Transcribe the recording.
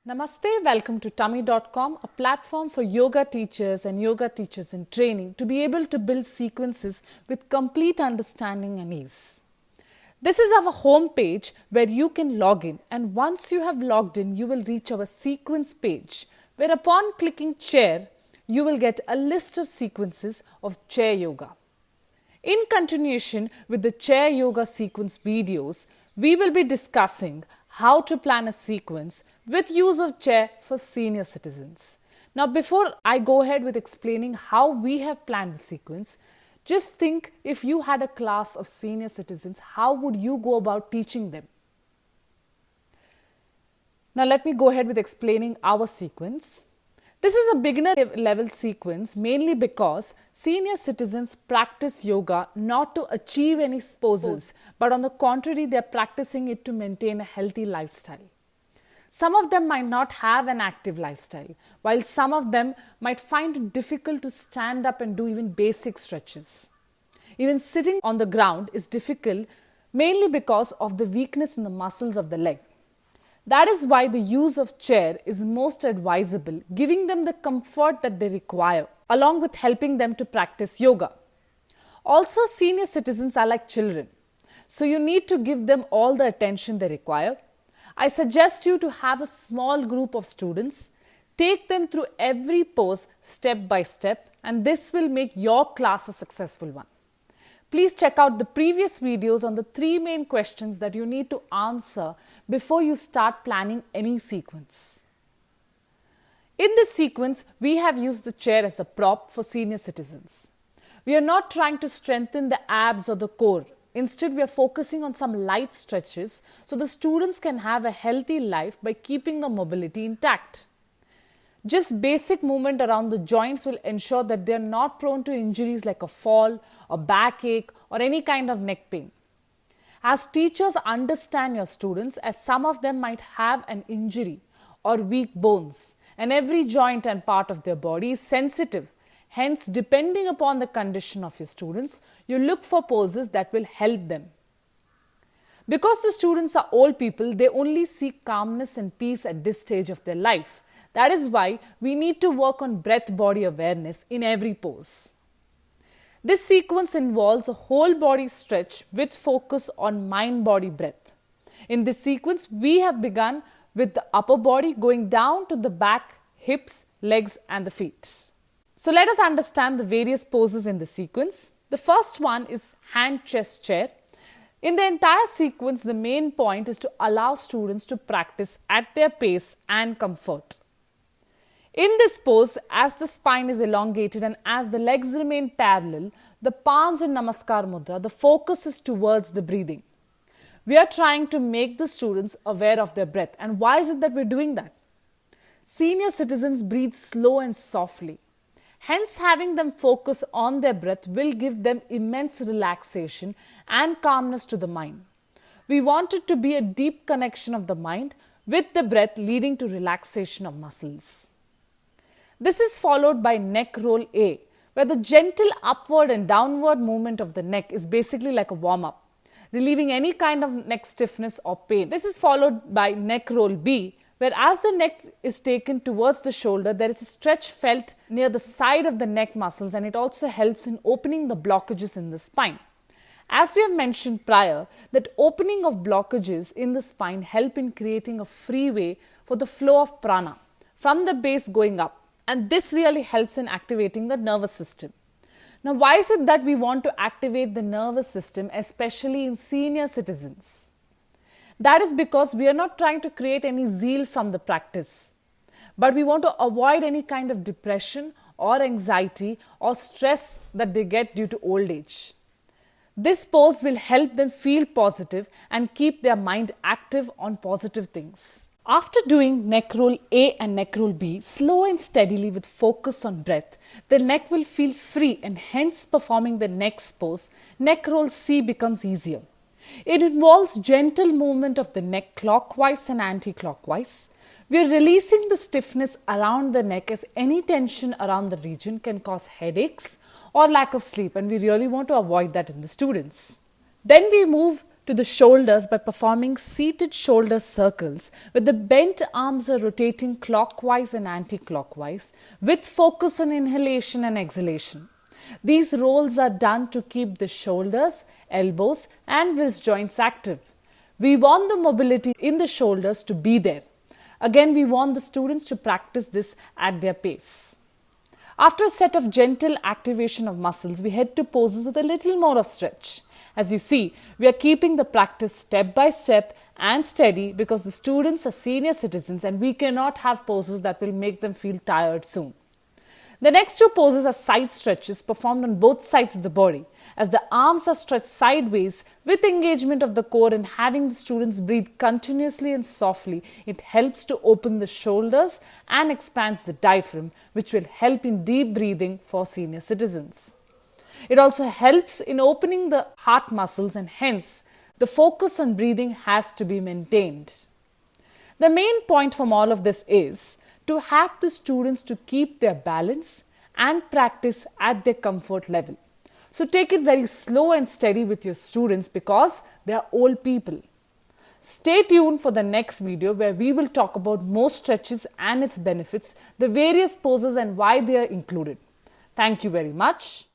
Namaste, welcome to tummy.com, a platform for yoga teachers and yoga teachers in training to be able to build sequences with complete understanding and ease. This is our home page where you can log in, and once you have logged in, you will reach our sequence page where upon clicking chair, you will get a list of sequences of chair yoga. In continuation with the chair yoga sequence videos, we will be discussing how to plan a sequence with use of chair for senior citizens. Now, before I go ahead with explaining how we have planned the sequence, just think if you had a class of senior citizens, how would you go about teaching them? Now, let me go ahead with explaining our sequence. This is a beginner level sequence mainly because senior citizens practice yoga not to achieve any poses, but on the contrary, they are practicing it to maintain a healthy lifestyle. Some of them might not have an active lifestyle, while some of them might find it difficult to stand up and do even basic stretches. Even sitting on the ground is difficult mainly because of the weakness in the muscles of the leg. That is why the use of chair is most advisable, giving them the comfort that they require, along with helping them to practice yoga. Also, senior citizens are like children, so you need to give them all the attention they require. I suggest you to have a small group of students, take them through every pose step by step, and this will make your class a successful one. Please check out the previous videos on the 3 main questions that you need to answer before you start planning any sequence. In this sequence, we have used the chair as a prop for senior citizens. We are not trying to strengthen the abs or the core. Instead, we are focusing on some light stretches so the students can have a healthy life by keeping the mobility intact. Just basic movement around the joints will ensure that they are not prone to injuries like a fall, or backache, or any kind of neck pain. As teachers, understand your students, as some of them might have an injury or weak bones, and every joint and part of their body is sensitive. Hence, depending upon the condition of your students, you look for poses that will help them. Because the students are old people, they only seek calmness and peace at this stage of their life. That is why we need to work on breath-body awareness in every pose. This sequence involves a whole body stretch with focus on mind-body breath. In this sequence, we have begun with the upper body going down to the back, hips, legs and the feet. So let us understand the various poses in the sequence. The first one is hand-chest chair. In the entire sequence, the main point is to allow students to practice at their pace and comfort. In this pose, as the spine is elongated and as the legs remain parallel, the palms in Namaskar Mudra, the focus is towards the breathing. We are trying to make the students aware of their breath. And why is it that we're doing that? Senior citizens breathe slow and softly. Hence, having them focus on their breath will give them immense relaxation and calmness to the mind. We want it to be a deep connection of the mind with the breath, leading to relaxation of muscles. This is followed by neck roll A, where the gentle upward and downward movement of the neck is basically like a warm-up, relieving any kind of neck stiffness or pain. This is followed by neck roll B, where as the neck is taken towards the shoulder, there is a stretch felt near the side of the neck muscles, and it also helps in opening the blockages in the spine. As we have mentioned prior, that opening of blockages in the spine help in creating a free way for the flow of prana from the base going up. And this really helps in activating the nervous system. Now, why is it that we want to activate the nervous system, especially in senior citizens? That is because we are not trying to create any zeal from the practice, but we want to avoid any kind of depression or anxiety or stress that they get due to old age. This pose will help them feel positive and keep their mind active on positive things. After doing neck roll A and neck roll B, slow and steadily with focus on breath, the neck will feel free, and hence performing the next pose, neck roll C, becomes easier. It involves gentle movement of the neck clockwise and anti-clockwise. We are releasing the stiffness around the neck, as any tension around the region can cause headaches or lack of sleep, and we really want to avoid that in the students. Then we move to the shoulders by performing seated shoulder circles where the bent arms are rotating clockwise and anti-clockwise with focus on inhalation and exhalation. These rolls are done to keep the shoulders, elbows and wrist joints active. We want the mobility in the shoulders to be there. Again, we want the students to practice this at their pace. After a set of gentle activation of muscles, we head to poses with a little more of stretch. As you see, we are keeping the practice step by step and steady because the students are senior citizens and we cannot have poses that will make them feel tired soon. The next two poses are side stretches performed on both sides of the body. As the arms are stretched sideways with engagement of the core and having the students breathe continuously and softly, it helps to open the shoulders and expands the diaphragm, which will help in deep breathing for senior citizens. It also helps in opening the heart muscles and hence the focus on breathing has to be maintained. The main point from all of this is to have the students to keep their balance and practice at their comfort level. So take it very slow and steady with your students because they are old people. Stay tuned for the next video where we will talk about more stretches and its benefits, the various poses and why they are included. Thank you very much.